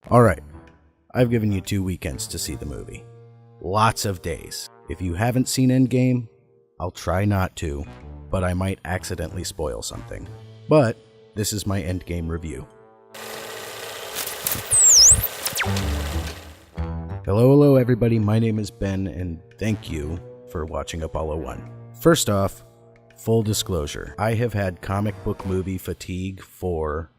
Alright, I've given you 2 weekends to see the movie. Lots of days. If you haven't seen Endgame, I'll try not to, but I might accidentally spoil something. But this is my Endgame review. Hello everybody, my name is Ben, and thank you for watching Apollo 1. First off, full disclosure, I have had comic book movie fatigue for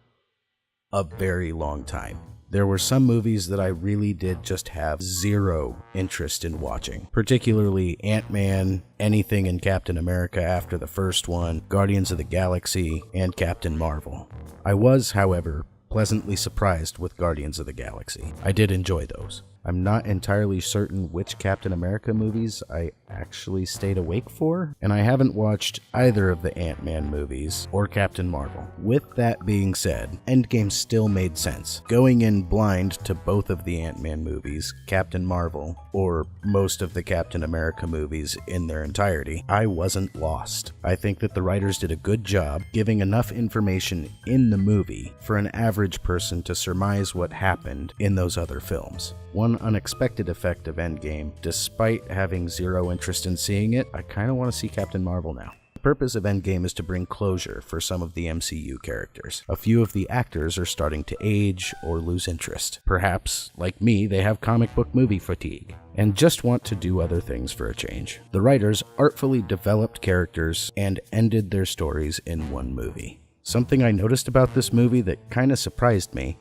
a very long time. There were some movies that I really did just have zero interest in watching, particularly Ant-Man, anything in Captain America after the first one, Guardians of the Galaxy, and Captain Marvel. I was, however, pleasantly surprised with Guardians of the Galaxy. I did enjoy those. I'm not entirely certain which Captain America movies I actually stayed awake for, and I haven't watched either of the Ant-Man movies or Captain Marvel. With that being said, Endgame still made sense. Going in blind to both of the Ant-Man movies, Captain Marvel, or most of the Captain America movies in their entirety, I wasn't lost. I think that the writers did a good job giving enough information in the movie for an average person to surmise what happened in those other films. One unexpected effect of Endgame, despite having zero interest in seeing it, I kind of want to see Captain Marvel now. The purpose of Endgame is to bring closure for some of the MCU characters. A few of the actors are starting to age or lose interest. Perhaps, like me, they have comic book movie fatigue and just want to do other things for a change. The writers artfully developed characters and ended their stories in one movie. Something I noticed about this movie that kind of surprised me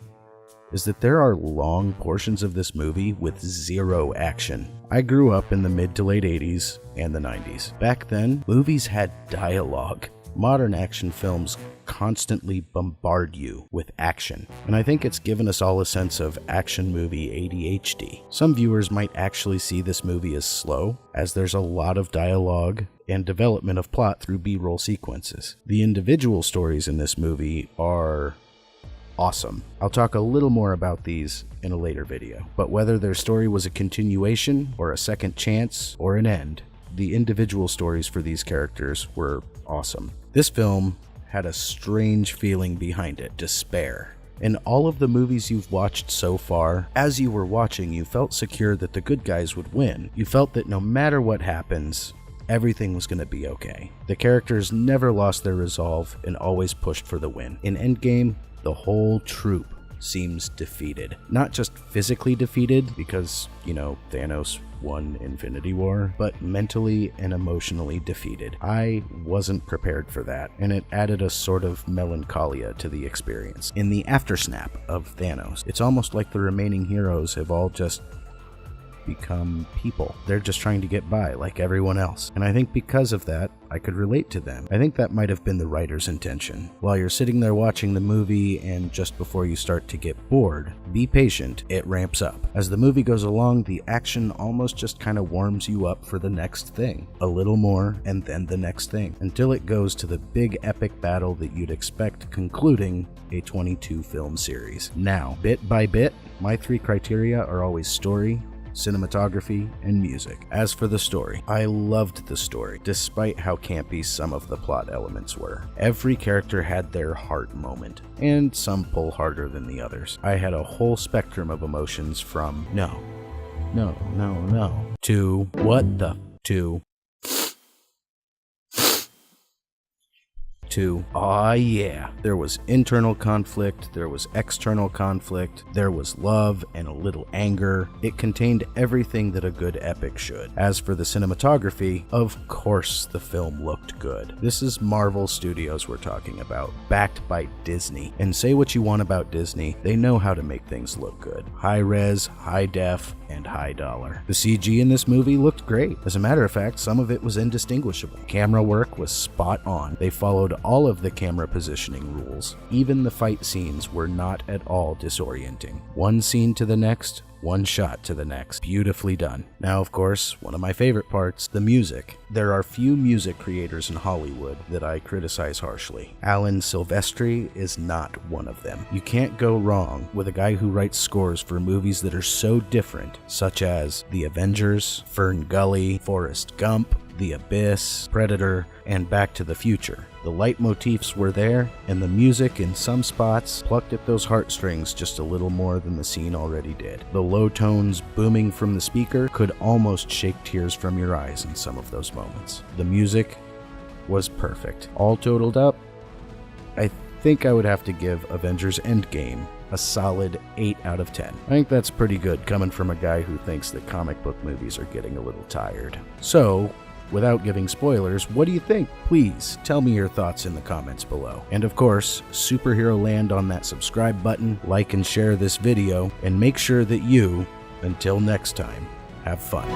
is that there are long portions of this movie with zero action. I grew up in the mid to late 80s and the 90s. Back then, movies had dialogue. Modern action films constantly bombard you with action, and I think it's given us all a sense of action movie ADHD. Some viewers might actually see this movie as slow, as there's a lot of dialogue and development of plot through B-roll sequences. The individual stories in this movie are awesome. I'll talk a little more about these in a later video, but whether their story was a continuation or a second chance or an end, the individual stories for these characters were awesome. This film had a strange feeling behind it, despair. In all of the movies you've watched so far, as you were watching, you felt secure that the good guys would win. You felt that no matter what happens, everything was going to be okay. The characters never lost their resolve and always pushed for the win. In Endgame, the whole troop seems defeated. Not just physically defeated, because, Thanos won Infinity War, but mentally and emotionally defeated. I wasn't prepared for that, and it added a sort of melancholia to the experience. In the aftersnap of Thanos, it's almost like the remaining heroes have all just become people. They're just trying to get by like everyone else. And I think because of that, I could relate to them. I think that might have been the writer's intention. While you're sitting there watching the movie and just before you start to get bored, be patient, it ramps up. As the movie goes along, the action almost just kind of warms you up for the next thing. A little more, and then the next thing, until it goes to the big epic battle that you'd expect concluding a 22 film series. Now, bit by bit, my 3 criteria are always story, cinematography, and music. As for the story, I loved the story, despite how campy some of the plot elements were. Every character had their heart moment, and some pull harder than the others. I had a whole spectrum of emotions from no, to what the, to aw yeah. There was internal conflict, there was external conflict, there was love and a little anger. It contained everything that a good epic should. As for the cinematography, of course the film looked good. This is Marvel Studios we're talking about, backed by Disney. And say what you want about Disney, they know how to make things look good. High res, high def, and high dollar. The CG in this movie looked great. As a matter of fact, some of it was indistinguishable. Camera work was spot on. They followed all of the camera positioning rules. Even the fight scenes were not at all disorienting. One scene to the next, one shot to the next. Beautifully done. Now, of course, one of my favorite parts, the music. There are few music creators in Hollywood that I criticize harshly. Alan Silvestri is not one of them. You can't go wrong with a guy who writes scores for movies that are so different, such as The Avengers, Fern Gully, Forrest Gump, The Abyss, Predator, and Back to the Future. The leitmotifs were there, and the music in some spots plucked at those heartstrings just a little more than the scene already did. The low tones booming from the speaker could almost shake tears from your eyes in some of those moments. The music was perfect. All totaled up, I think I would have to give Avengers Endgame a solid 8 out of 10. I think that's pretty good coming from a guy who thinks that comic book movies are getting a little tired. So, without giving spoilers, what do you think? Please tell me your thoughts in the comments below. And of course, superhero land on that subscribe button, like and share this video, and make sure that you, until next time, have fun.